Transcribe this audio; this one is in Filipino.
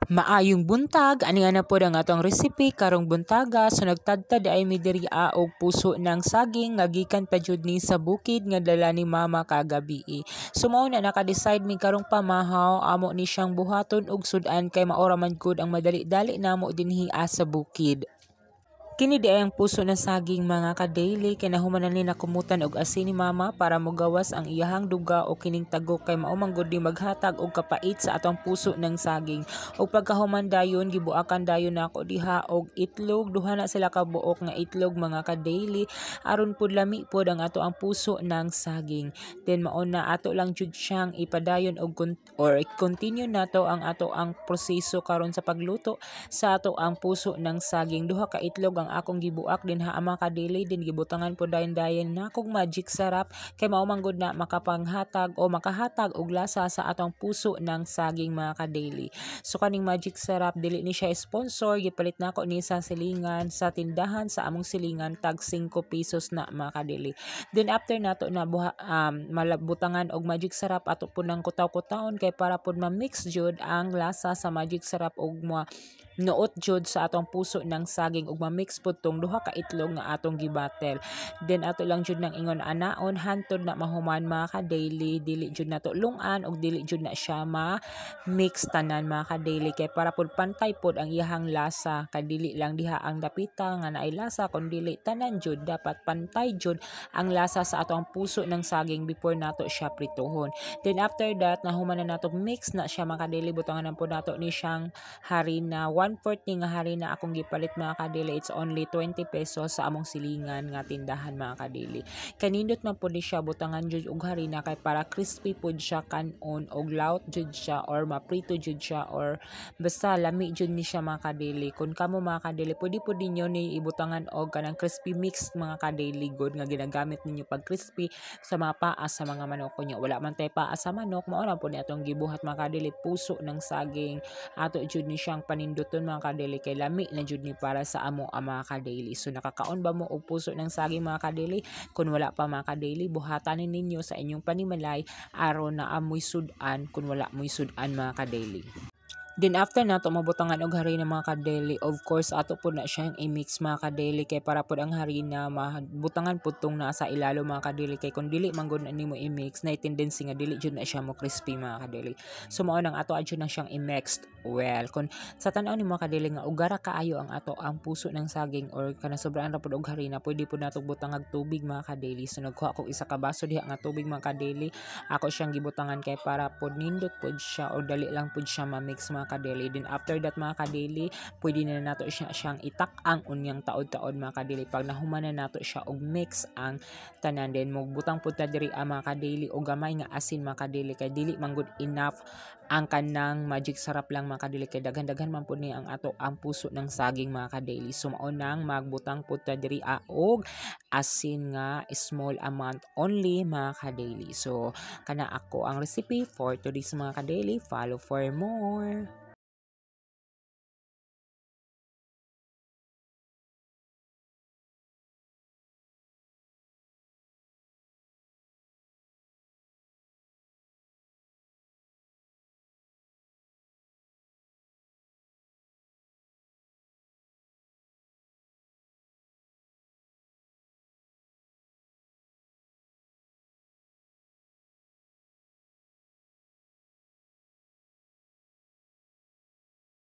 Maayong buntag, ani nga na po ang atong recipe karong buntaga. So nagtadtad ay mi diri og puso ng saging nga gikan pa jud ni sa bukid nga dala ni mama kagabi. So mao na naka-decide mi karong pamahaw amo ni siyang buhaton og sudan kay maora man gud ang madali-dali namo dinhi sa bukid. Kini di ay ang puso ng saging mga ka-daily kay nahumanan ni nakumutan og asin ni mama para mogawas ang iyahang duga o kining tagok kay mao man gud ni maghatag og kapait sa atong puso ng saging. Og pagkahuman dayon gibuakan dayon nako diha og itlog, duha na sila ka buok nga itlog mga ka-daily aron pud lami pod ang ato ang puso ng saging. Then mao na ato lang jud siyang ipadayon og continue nato ang ato ang proseso karon sa pagluto sa ato ang puso ng saging. Duha ka itlog ang akong gibuak din ha mga ka-daily, din gibutangan po dayon na kog magic sarap kay mao man gud na makapanghatag o makahatag og lasa sa atong puso ng saging mga ka-daily. So kaning magic sarap dili ni siya sponsor, gipalit nako ni sa silingan sa tindahan sa among silingan tag 5 pesos na mga ka-daily. Then after nato na malabutangan og magic sarap ato po nang kutaw-kutawon kay para pud ma-mix jud ang lasa sa magic sarap og nuot jud sa atong puso ng saging ug ma-mix pud tong duha ka itlog nga atong gibatel. Then ato lang jud nang ingon anaon hantod na mahuman mga ka-daily, dili jud nato lungan ug dili jud na siya ma-mix tanan mga ka-daily kay para pud pantay pud ang iyahang lasa, kay dili lang diha ang dapita nga naay lasa kun dili tanan jud dapat pantay jud ang lasa sa atong puso ng saging before nato siya prituhon. Then after that nahuman na nato mix na siya mga ka-daily, butangan na pud nato ni siyang harina 1/4 ni nga harina akong gipalit mga ka-daily. It's only 20 pesos sa among silingan nga tindahan mga ka-daily. Kanindot man po siya butangan jud og harina kay para crispy pud siya kanon og laut jud siya or maprito jud siya or basta lami jud ni siya mga ka-daily. Kung kamo mga ka-daily pwede po ninyo ni ibutangan og kanang crispy mix mga ka-daily good nga ginagamit ninyo pag crispy sa mga paas sa mga manok niyo. Wala man tay paas sa manok, mao na po ni atong gibuhat mga ka-daily puso ng saging. Ato jud ni siyang paninduton mga ka-daily kay lami na jud ni para sa amo ang mga ka-daily. So nakakaon ba mo og puso ng saging mga ka-daily? Kung wala pa mga ka-daily, buhatanin ninyo sa inyong panimalay aron na amoy sudan kung wala moy sudan mga ka-daily. Then after nato mabutangan og harina mga ka-daily, of course ato po na siyang i-mix mga ka-daily kay para pod ang harina mabutangan pud tong nasa ilalo mga ka-daily kay kun dili man gud nimo i-mix na tendency nga dili jud na siya mo crispy mga ka-daily. So mao nang ato adyo na siyang i-mix well. Kun sa tan-aw ni mga ka-daily nga ugara kaayo ang ato ang puso ng saging or kana sobraan ra pud og harina, pwede pud nato butang tubig mga ka-daily. So nagkuha ko isa ka baso diha nga tubig mga ka-daily. Ako siyang gibutangan kay para pod nindot pod siya o dali lang pod siya ma-mix mga ka-daily. Then after that mga ka-daily, pwede na nato siyang itak-ang unyang taod-taod mga ka-daily. Pag nahuman na nato siya og mix ang tanan, then magbutang pud ta diri mga ka-daily og gamay nga asin mga ka-daily kay dili man good enough ang kanang magic sarap lang mga ka-daily kay daghan-daghan man pud ni ang ato ang puso ng saging mga ka-daily. So mao nang magbutang pud ta diri og asin nga small amount only mga ka-daily. So kana ako ang recipe for today's mga ka-daily. Follow for more.